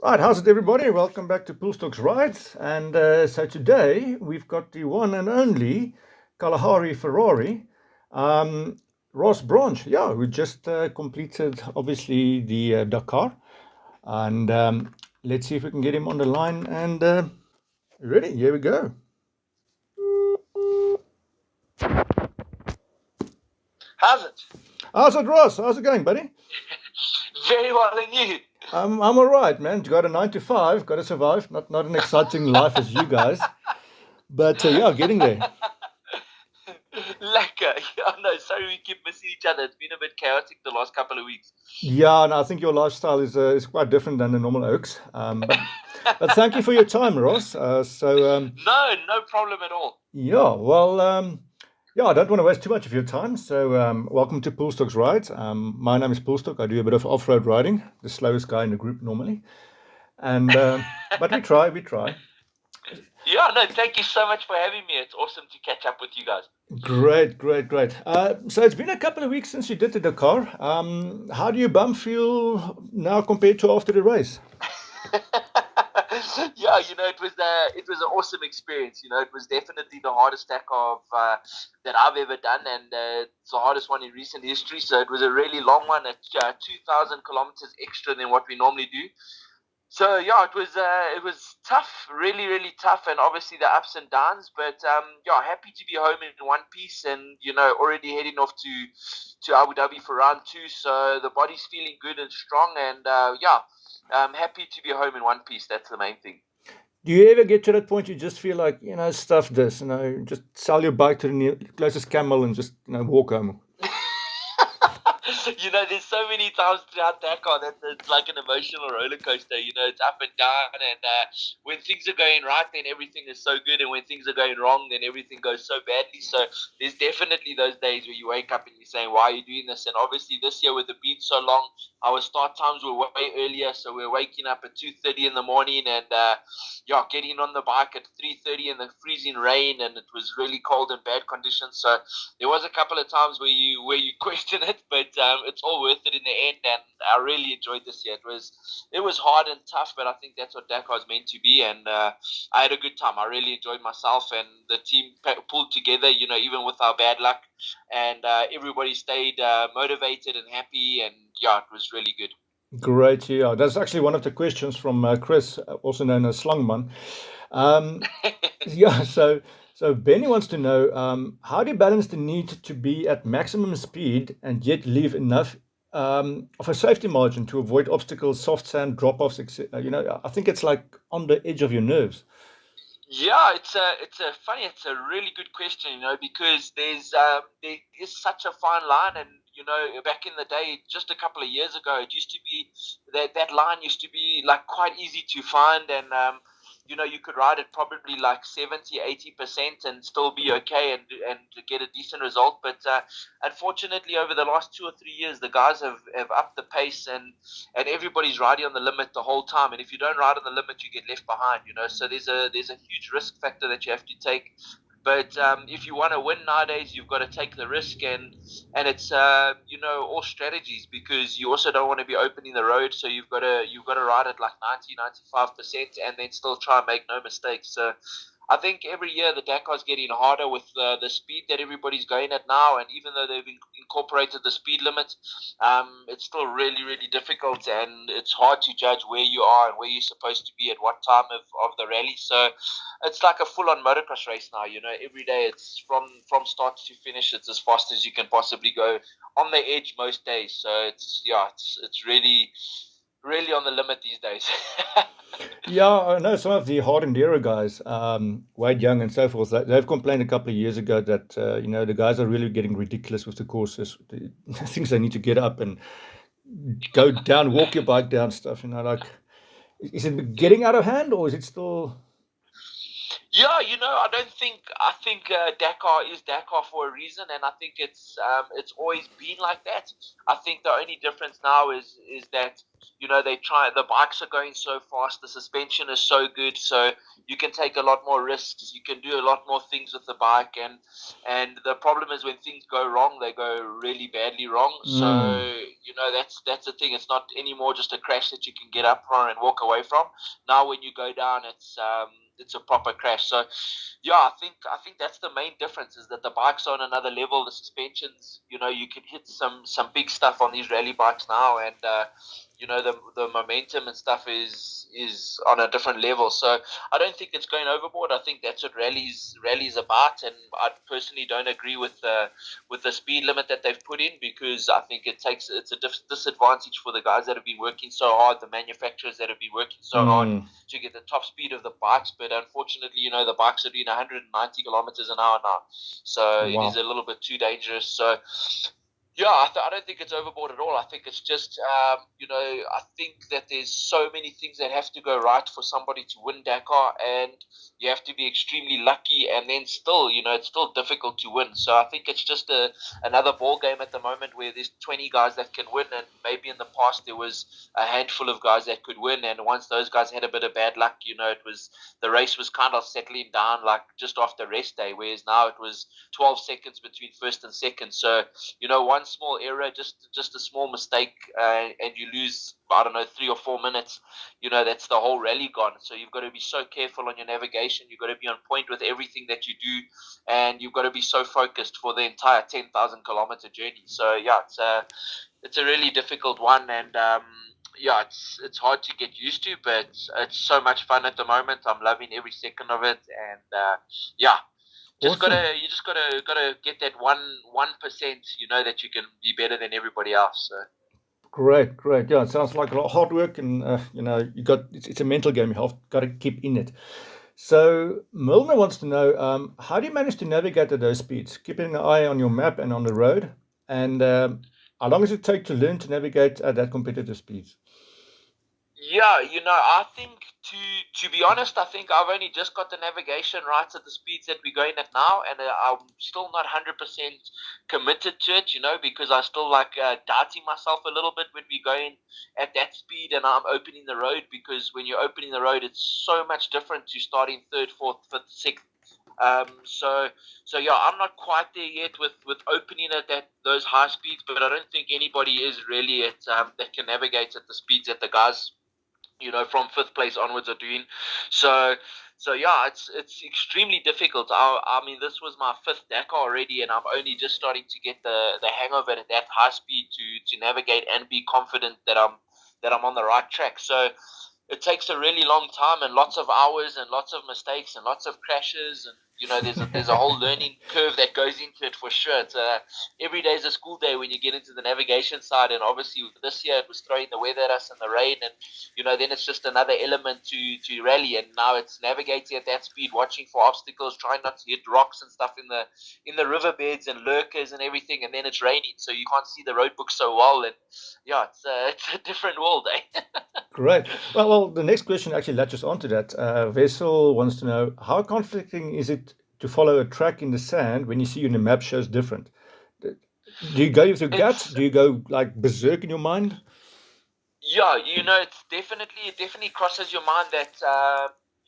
Right, how's it, everybody? Welcome back to Poolstock's Rides. And so today we've got the one and only Kalahari Ferrari, um, Ross Branch, yeah, who just completed, obviously, the Dakar. And let's see if we can get him on the line. And ready, here we go. How's it? How's it, Ross? How's it going, buddy? Very well, and you? I'm all right, man. Got a 9 to 5, got to survive. Not an exciting life as you guys, but yeah, getting there. Lekker. Yeah, no, sorry we keep missing each other. It's been a bit chaotic the last couple of weeks. Yeah, and I think your lifestyle is quite different than the normal Oaks. But thank you for your time, Ross. No problem at all. Yeah, well, yeah, I don't want to waste too much of your time. So welcome to Poolstock's Rides. My name is Poolstock. I do a bit of off-road riding, the slowest guy in the group normally, and but we try. Yeah, no, thank you so much for having me. It's awesome to catch up with you guys. Great. So it's been a couple of weeks since you did the Dakar. How do your bum feel now compared to after the race? Yeah, it was an awesome experience. It was definitely the hardest stack of that I've ever done, and it's the hardest one in recent history. So it was a really long one at 2,000 kilometers extra than what we normally do. So yeah, it was tough, really really tough, and obviously the ups and downs. But yeah, happy to be home in one piece, and already heading off to Abu Dhabi for round two. So the body's feeling good and strong, and yeah, I'm happy to be home in one piece. That's the main thing. Do you ever get to that point you just feel like, stuff this, just sell your bike to the closest camel and just, walk home? There's so many times throughout Dakar that it's like an emotional roller coaster. It's up and down, and when things are going right, then everything is so good, and when things are going wrong, then everything goes so badly. So there's definitely those days where you wake up and you're saying, "Why are you doing this?" And obviously, this year with it being so long, our start times were way earlier, so we're waking up at 2:30 in the morning, and yeah, getting on the bike at 3:30 in the freezing rain, and it was really cold and bad conditions. So there was a couple of times where you question it, but it's all worth it in the end. And I really enjoyed this year. It was hard and tough, but I think that's what Dakar is meant to be. And I had a good time. I really enjoyed myself, and the team pulled together. Even with our bad luck, and everybody stayed motivated and happy. And yeah, it was really good. Great, yeah. That's actually one of the questions from Chris, also known as Slangman. Um, yeah, so Benny wants to know, how do you balance the need to be at maximum speed and yet leave enough of a safety margin to avoid obstacles, soft sand, drop-offs, etc. I think it's like on the edge of your nerves. Yeah, it's a really good question, because there is such a fine line, and back in the day, just a couple of years ago, it used to be that line used to be like quite easy to find, and you could ride it probably like 70, 80% and still be okay and get a decent result. But unfortunately, over the last 2 or 3 years, the guys have upped the pace, and everybody's riding on the limit the whole time. And if you don't ride on the limit, you get left behind. So there's a huge risk factor that you have to take. But if you want to win nowadays, you've got to take the risk, and it's all strategies, because you also don't want to be opening the road, so you've got to ride at like 90-95%, and then still try and make no mistakes. So I think every year the Dakar is getting harder with the speed that everybody's going at now, and even though they've incorporated the speed limit, it's still really, really difficult, and it's hard to judge where you are and where you're supposed to be at what time of the rally. So it's like a full-on motocross race now. Every day it's from start to finish. It's as fast as you can possibly go, on the edge most days. So it's really, really on the limit these days. Yeah, I know some of the hard enduro guys, Wade Young and so forth. They've complained a couple of years ago that the guys are really getting ridiculous with the courses, the things they need to get up and go down, walk your bike down stuff. Like, is it getting out of hand or is it still? Yeah, I think Dakar is Dakar for a reason, and I think it's always been like that. I think the only difference now is that the bikes are going so fast, the suspension is so good, so you can take a lot more risks, you can do a lot more things with the bike, and the problem is when things go wrong, they go really badly wrong. Mm. So that's the thing. It's not anymore just a crash that you can get up from and walk away from. Now when you go down, it's a proper crash. So yeah, I think that's the main difference, is that the bikes are on another level. The suspensions, you can hit some big stuff on these rally bikes now, and the momentum and stuff is on a different level. So I don't think it's going overboard. I think that's what rallies about, and I personally don't agree with the speed limit that they've put in, because I think it's a disadvantage for the guys that have been working so hard, the manufacturers that have been working so hard Mm. to get the top speed of the bikes. But unfortunately, the bikes are doing 190 kilometers an hour now, so it is Wow. a little bit too dangerous. So yeah, I don't think it's overboard at all. I think it's just, I think that there's so many things that have to go right for somebody to win Dakar, and you have to be extremely lucky, and then still, it's still difficult to win. So I think it's just another ball game at the moment, where there's 20 guys that can win, and maybe in the past there was a handful of guys that could win, and once those guys had a bit of bad luck, the race was kind of settling down, like just after rest day, whereas now it was 12 seconds between first and second. So one small error, just a small mistake, and you lose, I don't know, 3 or 4 minutes. That's the whole rally gone. So you've got to be so careful on your navigation. You've got to be on point with everything that you do, and you've got to be so focused for the entire 10,000 kilometer journey. So yeah, it's a really difficult one, and yeah, it's hard to get used to, but it's so much fun at the moment. I'm loving every second of it, and yeah, Awesome. you just gotta get that 1%, that you can be better than everybody else. So Great, great. Yeah, it sounds like a lot of hard work, and you got it's a mental game. You have got to keep in it. So Milner wants to know, how do you manage to navigate at those speeds, keeping an eye on your map and on the road, and how long does it take to learn to navigate at that competitive speeds? yeah, I think to be honest, I think I've only just got the navigation right at the speeds that we're going at now, and I'm still not 100% committed to it, because I still like doubting myself a little bit when we're going at that speed and I'm opening the road, because when you're opening the road, it's so much different to starting third, fourth, fifth, sixth. So yeah, I'm not quite there yet with opening at those high speeds, but I don't think anybody is really at that can navigate at the speeds that the guys from fifth place onwards are doing. So yeah, it's extremely difficult. I mean, this was my fifth Dakar already, and I'm only just starting to get the hang of it at that high speed to navigate and be confident that I'm on the right track. So it takes a really long time and lots of hours and lots of mistakes and lots of crashes, and there's a whole learning curve that goes into it for sure. It's every day is a school day when you get into the navigation side, and obviously this year it was throwing the weather at us and the rain, and then it's just another element to rally, and now it's navigating at that speed, watching for obstacles, trying not to hit rocks and stuff in the riverbeds and lurkers and everything, and then it's raining, so you can't see the road book so well, and yeah, it's a different world, eh? Great. Well, the next question actually latches onto that. Vessel wants to know, how conflicting is it to follow a track in the sand when you see in the map shows different? Do you go with your gut? It's Do you go like berserk in your mind? Yeah, it definitely crosses your mind that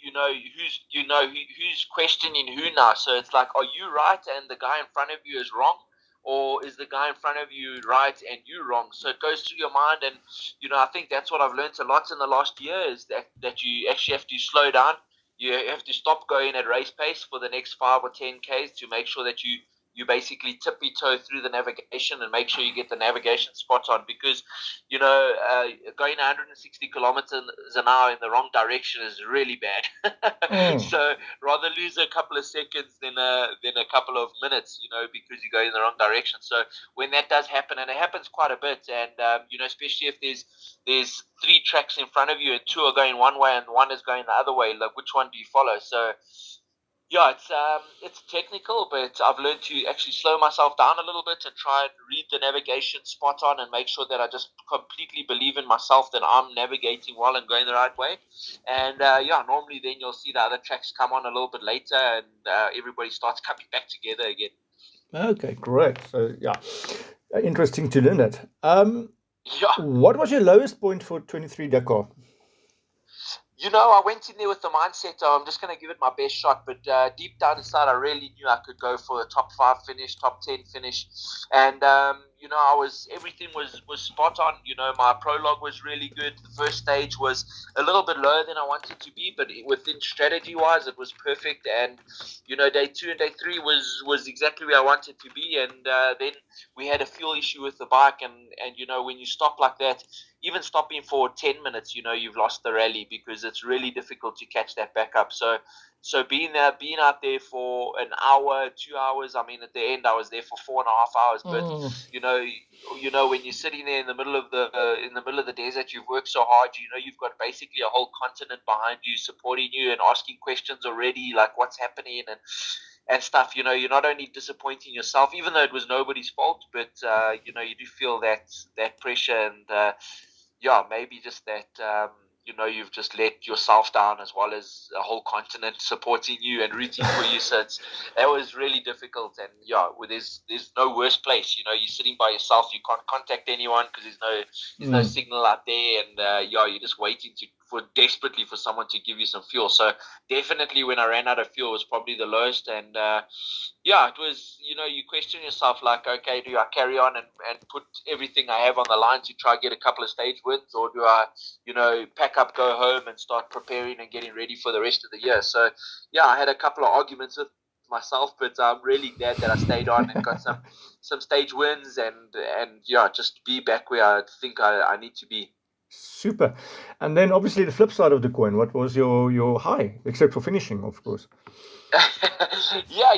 who's questioning who now. So it's like, are you right and the guy in front of you is wrong, or is the guy in front of you right and you wrong? So it goes through your mind, and I think that's what I've learned a lot in the last year, is that you actually have to slow down. You have to stop going at race pace for the next 5 or 10 Ks to make sure that you basically tippy toe through the navigation and make sure you get the navigation spot on, because going 160 kilometers an hour in the wrong direction is really bad. Mm. So rather lose a couple of seconds than a couple of minutes, because you go in the wrong direction. So when that does happen, and it happens quite a bit, and especially if there's three tracks in front of you and two are going one way and one is going the other way, like which one do you follow? So Yeah, it's technical, but I've learned to actually slow myself down a little bit and try and read the navigation spot on and make sure that I just completely believe in myself that I'm navigating well and going the right way. And yeah, normally then you'll see the other tracks come on a little bit later, and everybody starts coming back together again. Okay, great. So yeah, interesting to learn that. Yeah. What was your lowest point for 23 Dakar? I went in there with the mindset, oh, I'm just going to give it my best shot. But deep down inside, I really knew I could go for a top five finish, top 10 finish. And, everything was spot on. My prologue was really good. The first stage was a little bit lower than I wanted to be, but within strategy wise, it was perfect. And, day two and day three was exactly where I wanted to be. And then we had a fuel issue with the bike. And when you stop like that, even stopping for 10 minutes, you've lost the rally because it's really difficult to catch that back up. So being there, being out there for an hour, 2 hours, I mean, at the end, I was there for 4.5 hours. But, Mm, you know, when you're sitting there in the middle of the desert, you've worked so hard, you've got basically a whole continent behind you, supporting you and asking questions already, like what's happening and stuff. You're not only disappointing yourself, even though it was nobody's fault, but you do feel that pressure and yeah, maybe just that you've just let yourself down as well as a whole continent supporting you and rooting for you. So that was really difficult. And yeah, there's no worse place. You're sitting by yourself. You can't contact anyone because there's no mm. signal out there, and yeah, you're just waiting for desperately for someone to give you some fuel. So definitely, when I ran out of fuel, was probably the lowest. And yeah, it was, you question yourself like, okay, do I carry on and put everything I have on the line to try get a couple of stage wins, or do I, pack up, go home and start preparing and getting ready for the rest of the year? So, yeah, I had a couple of arguments with myself, but I'm really glad that I stayed on and got some stage wins and yeah, just be back where I think I need to be. Super. And then obviously the flip side of the coin, what was your high, except for finishing, of course? Yeah,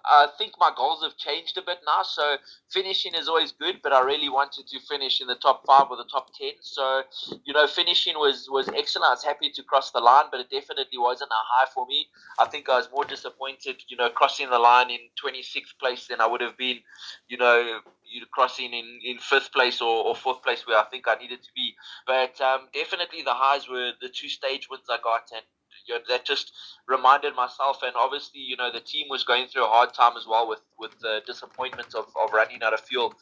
I think my goals have changed a bit now. So finishing is always good, but I really wanted to finish in the top five or the top 10. So, finishing was excellent. I was happy to cross the line, but it definitely wasn't a high for me. I think I was more disappointed, crossing the line in 26th place than I would have been, crossing in fifth place or fourth place where I think I needed to be. But definitely the highs were the two stage wins I got, and that just reminded myself, and obviously, the team was going through a hard time as well with the disappointment of running out of fuel.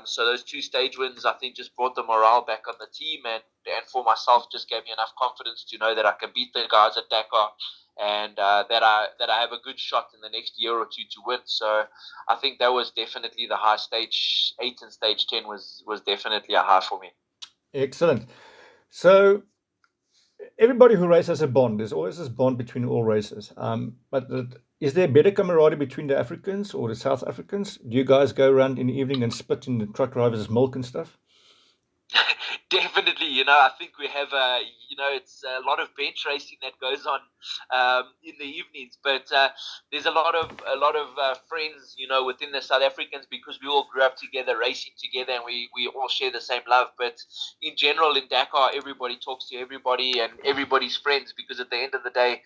So those two stage wins, I think, just brought the morale back on the team, and for myself, just gave me enough confidence to know that I can beat the guys at Dakar, and that I have a good shot in the next year or two to win. So I think that was definitely the high. Stage 8 and stage 10 was definitely a high for me. Excellent. So everybody who races has a bond. There's always this bond between all races. Is there better camaraderie between the Africans or the South Africans? Do you guys go around in the evening and spit in the truck drivers' milk and stuff? Definitely, I think we have it's a lot of bench racing that goes on in the evenings, but there's a lot of friends, within the South Africans because we all grew up together, racing together, and we all share the same love. But in general, in Dakar, everybody talks to everybody, and everybody's friends because at the end of the day,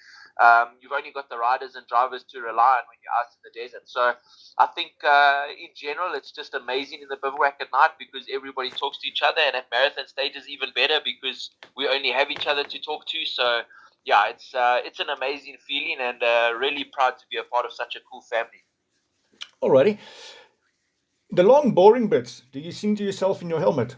you've only got the riders and drivers to rely on when you're out in the desert. So I think in general it's just amazing in the bivouac at night because everybody talks to each other, and at marathon stages even better because we only have each other to talk to. So yeah, it's an amazing feeling, and really proud to be a part of such a cool family. Alrighty. The long, boring bits. Do you sing to yourself in your helmet?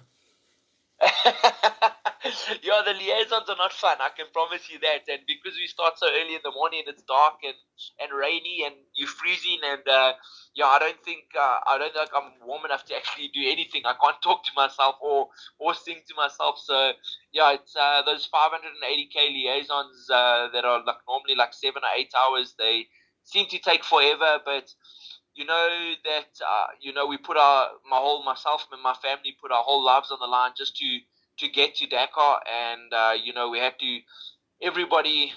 Yeah, the liaisons are not fun. I can promise you that. And because we start so early in the morning, it's dark and rainy, and you're freezing. And yeah, I don't think I'm warm enough to actually do anything. I can't talk to myself or sing to myself. So yeah, it's those 580K liaisons that are like normally like 7 or 8 hours. They seem to take forever, but that we put myself and my family put our whole lives on the line just to get to Dakar, and we had to everybody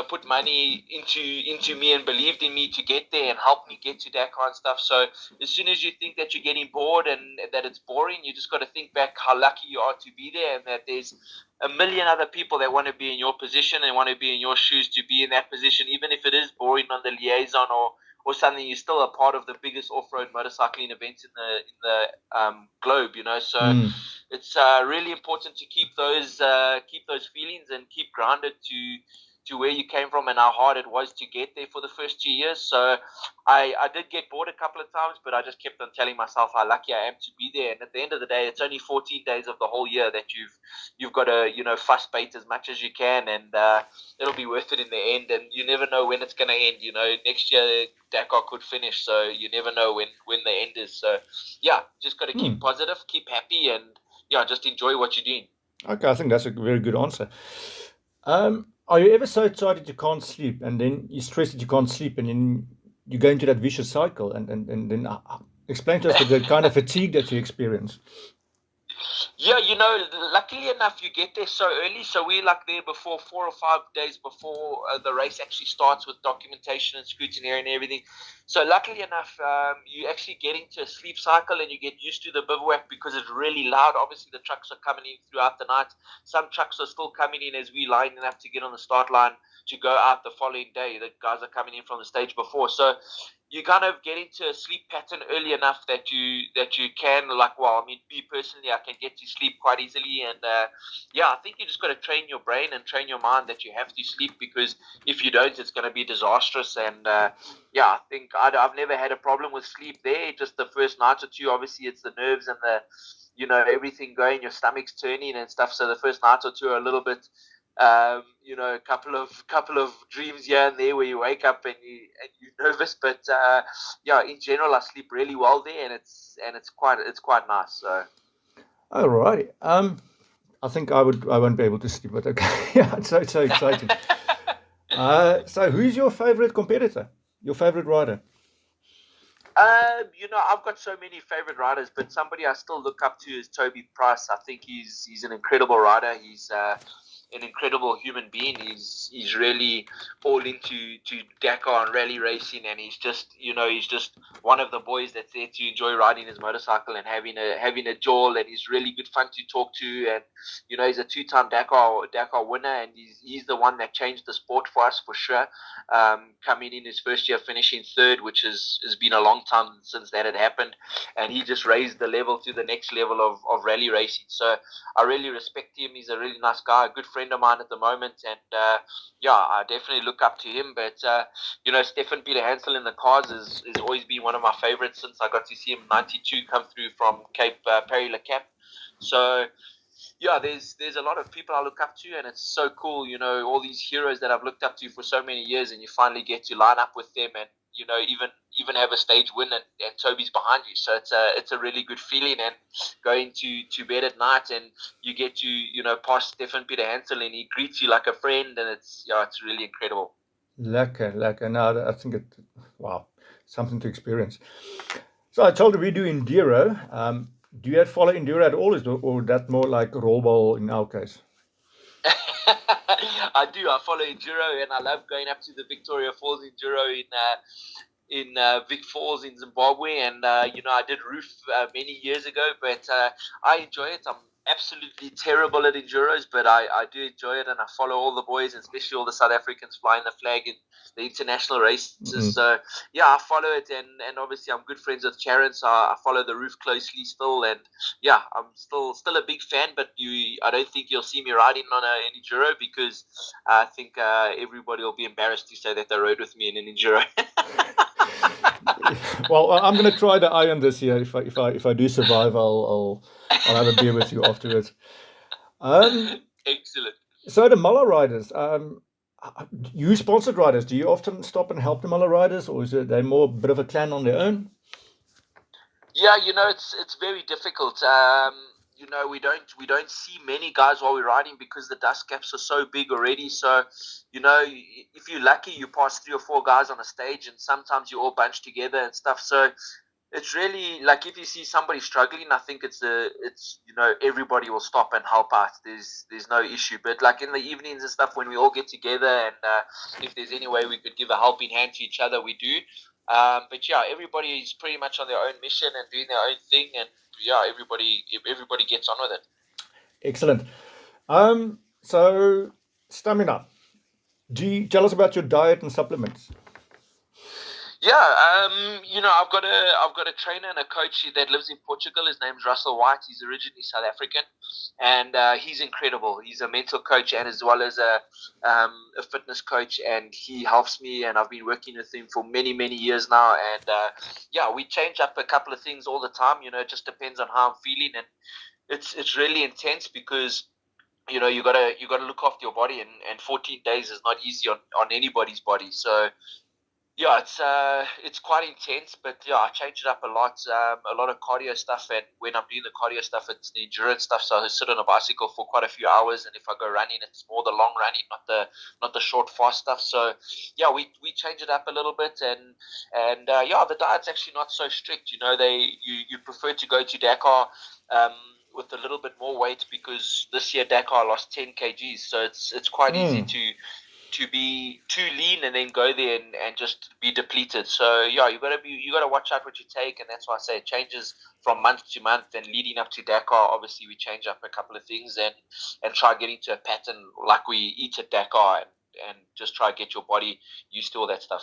put money into me and believed in me to get there and helped me get to Dakar and stuff. So as soon as you think that you're getting bored and that it's boring, you just got to think back how lucky you are to be there, and that there's a million other people that want to be in your position and want to be in your shoes to be in that position, even if it is boring on the liaison or something. You're still a part of the biggest off-road motorcycling events in the globe. So Mm. it's really important to keep those feelings and keep grounded to where you came from and how hard it was to get there for the first 2 years. So I did get bored a couple of times, but I just kept on telling myself how lucky I am to be there. And at the end of the day, it's only 14 days of the whole year that you've got to fuss bait as much as you can, and it'll be worth it in the end. And you never know when it's going to end. Next year Dakar could finish, so you never know when the end is. So yeah, just got to keep Mm. positive, keep happy, and yeah, just enjoy what you're doing. Okay, I think that's a very good answer. Are you ever so excited you can't sleep, and then you stress that you can't sleep, and then you go into that vicious cycle, and then explain to us the kind of fatigue that you experience. Yeah, luckily enough, you get there so early. So we're like there before 4 or 5 days before the race actually starts with documentation and scrutineering and everything. So luckily enough, you actually get into a sleep cycle and you get used to the bivouac because it's really loud. Obviously, the trucks are coming in throughout the night. Some trucks are still coming in as we lining up to get on the start line to go out the following day. The guys are coming in from the stage before. So you kind of get into a sleep pattern early enough that you can, like, well, I mean, me personally, I can get to sleep quite easily. And yeah, I think you just got to train your brain and train your mind that you have to sleep, because if you don't, it's going to be disastrous. And yeah, I think I've never had a problem with sleep there. Just the first night or two, obviously it's the nerves and the everything going, your stomach's turning and stuff. So the first night or two are a little bit, a couple of dreams here and there where you wake up and you're nervous. But yeah, in general, I sleep really well there, and it's quite nice. So Alrighty. I think I won't be able to sleep, but okay. Yeah, it's so exciting. So who's your favorite competitor? Your favorite rider? I've got so many favorite riders, but somebody I still look up to is Toby Price. I think he's an incredible rider. He's an incredible human being. He's really all into Dakar and rally racing, and he's just one of the boys that's there to enjoy riding his motorcycle and having a jawl, and he's really good fun to talk to. And he's a two-time Dakar winner, and he's the one that changed the sport for us for sure. Coming in his first year, finishing third, which has been a long time since that had happened, and he just raised the level to the next level of rally racing. So I really respect him. He's a really nice guy, a good friend of mine at the moment, and yeah, I definitely look up to him. But Stefan Peter Hansel in the cars has always been one of my favorites since I got to see him '92 come through from Cape Perry Le Cap. So yeah, there's a lot of people I look up to, and it's so cool, all these heroes that I've looked up to for so many years, and you finally get to line up with them, and even have a stage win, and Toby's behind you. So it's a really good feeling, and going to bed at night, and you get to pass Stefan Peter Hansel, and he greets you like a friend, and it's really incredible. Lekker, lekker. No, I think wow, something to experience. So I told you we do enduro. Do you follow enduro at all, or that more like rollball in our case? I do. I follow enduro, and I love going up to the Victoria Falls enduro in Vic Falls in Zimbabwe, and I did roof many years ago, but I enjoy it. I'm absolutely terrible at enduros, but I do enjoy it, and I follow all the boys, and especially all the South Africans flying the flag in the international races. Mm. So yeah, I follow it, and obviously I'm good friends with Sharon, so I follow the roof closely still, and yeah, I'm still a big fan. But I don't think you'll see me riding on an enduro, because I think everybody will be embarrassed to say that they rode with me in an enduro. Well, I'm going to try the iron this year. If I do survive, I'll have a beer with you afterwards. Um, Excellent. so the Muller riders, you sponsored riders. Do you often stop and help the Muller riders, or is it they more a bit of a clan on their own? Yeah, it's very difficult. We don't see many guys while we're riding because the dust caps are so big already. So, if you're lucky, you pass three or four guys on a stage, and sometimes you all bunch together and stuff. So it's really like if you see somebody struggling, I think it's everybody will stop and help out. There's no issue. But like in the evenings and stuff, when we all get together, and if there's any way we could give a helping hand to each other, we do. But yeah, everybody is pretty much on their own mission and doing their own thing, and yeah, everybody gets on with it. Excellent. So stamina. Tell us about your diet and supplements. Yeah, I've got a trainer and a coach that lives in Portugal. His name's Russell White. He's originally South African, and he's incredible. He's a mental coach and as well as a fitness coach, and he helps me. And I've been working with him for many years now. And yeah, we change up a couple of things all the time. It just depends on how I'm feeling, and it's really intense because you gotta look after your body, and 14 days is not easy on anybody's body. So yeah, it's quite intense, but yeah, I change it up a lot of cardio stuff, and when I'm doing the cardio stuff, it's the endurance stuff. So I sit on a bicycle for quite a few hours, and if I go running, it's more the long running, not the short fast stuff. So yeah, we change it up a little bit, and yeah, the diet's actually not so strict. You prefer to go to Dakar. With a little bit more weight because this year Dakar lost 10 kgs, so it's quite easy Mm. to be too lean and then go there and just be depleted. So yeah, you gotta watch out what you take, and that's why I say it changes from month to month. And leading up to Dakar, obviously we change up a couple of things and try getting to a pattern like we eat at Dakar, and just try to get your body used to all that stuff.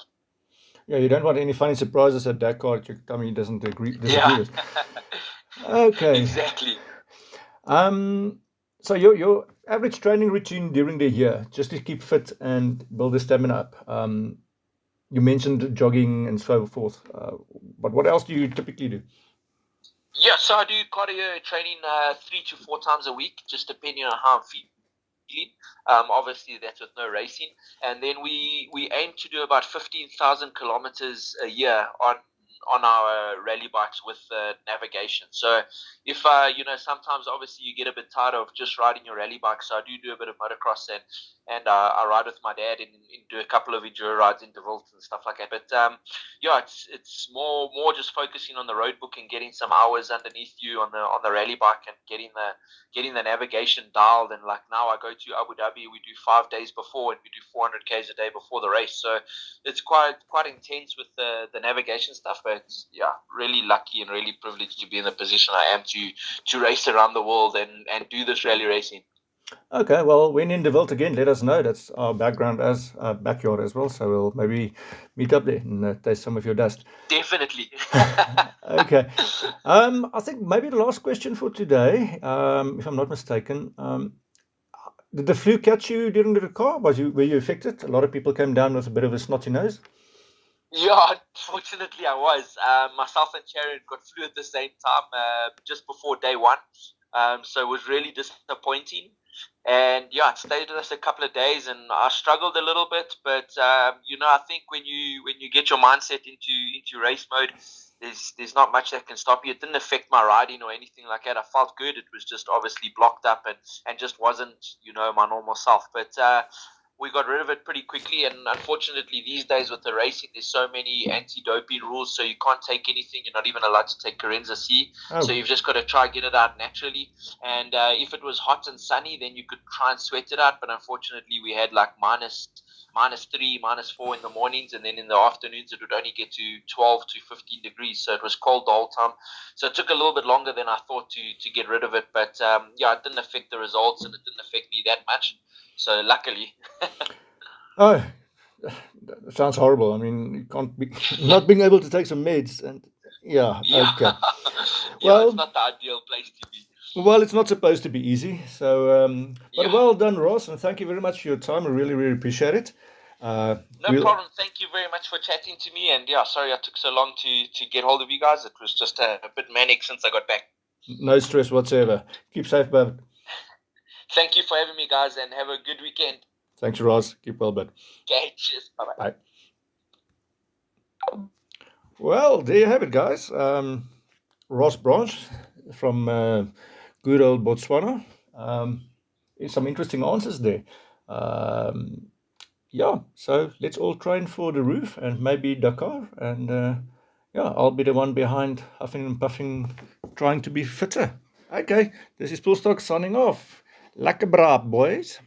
Yeah, you don't want any funny surprises at Dakar that your tummy doesn't Yeah, disagree with. Okay. exactly. Um, so your average training routine during the year, just to keep fit and build the stamina up. You mentioned jogging and so forth. But what else do you typically do? Yeah, so I do cardio training 3 to 4 times a week, just depending on how I'm feeling. Obviously, that's with no racing, and then we aim to do about 15,000 kilometers a year on our rally bikes with navigation. So if sometimes obviously you get a bit tired of just riding your rally bike, so I do a bit of motocross, and I ride with my dad and do a couple of enduro rides in Deville and stuff like that. But yeah, it's more just focusing on the road book and getting some hours underneath you on the rally bike and getting the navigation dialed. And like now I go to Abu Dhabi, we do 5 days before, and we do 400 k's a day before the race. So it's quite intense with the navigation stuff. But yeah, really lucky and really privileged to be in the position I am to race around the world and do this rally racing. Okay, well, when in Deville again, let us know. That's our background as backyard as well. So we'll maybe meet up there and taste some of your dust. Definitely. Okay. I think maybe the last question for today, if I'm not mistaken, did the flu catch you during the car? Were you affected? A lot of people came down with a bit of a snotty nose. Yeah, unfortunately, I was. Myself and Sharon got flu at the same time, just before day one. So it was really disappointing. And yeah, it stayed with us a couple of days, and I struggled a little bit. But I think when you get your mindset into race mode, there's not much that can stop you. It didn't affect my riding or anything like that. I felt good. It was just obviously blocked up and just wasn't my normal self. But we got rid of it pretty quickly. And unfortunately, these days with the racing, there's so many anti-doping rules, so you can't take anything. You're not even allowed to take Carenza C. So Oh, you've just got to try get it out naturally. And if it was hot and sunny, then you could try and sweat it out. But unfortunately, we had like minus 3, -4 in the mornings, and then in the afternoons it would only get to 12 to 15 degrees. So it was cold the whole time. So it took a little bit longer than I thought to get rid of it. But yeah, it didn't affect the results, and it didn't affect me that much. So luckily. oh, that sounds horrible. I mean, you can't be not being able to take some meds, and yeah, Yeah. okay. Yeah, it's Well, not the ideal place to be. well, it's not supposed to be easy. So, but Yeah. well done, Ross, and thank you very much for your time. I really appreciate it. No We'll problem. Thank you very much for chatting to me. And yeah, sorry I took so long to get hold of you guys. It was just a bit manic since I got back. no stress whatsoever. Keep safe, bud. Thank you for having me, guys, and have a good weekend. Thanks, Ross. Keep well, bud. Okay, cheers. Bye bye. Bye. Well, there you have it, guys. Ross Branch from good old Botswana. Um, some interesting answers there. Um, yeah, so let's all train for the roof and maybe Dakar. And Yeah, I'll be the one behind huffing and puffing, trying to be fitter. Okay, this is Poolstock signing off. Lekker braaf, boys.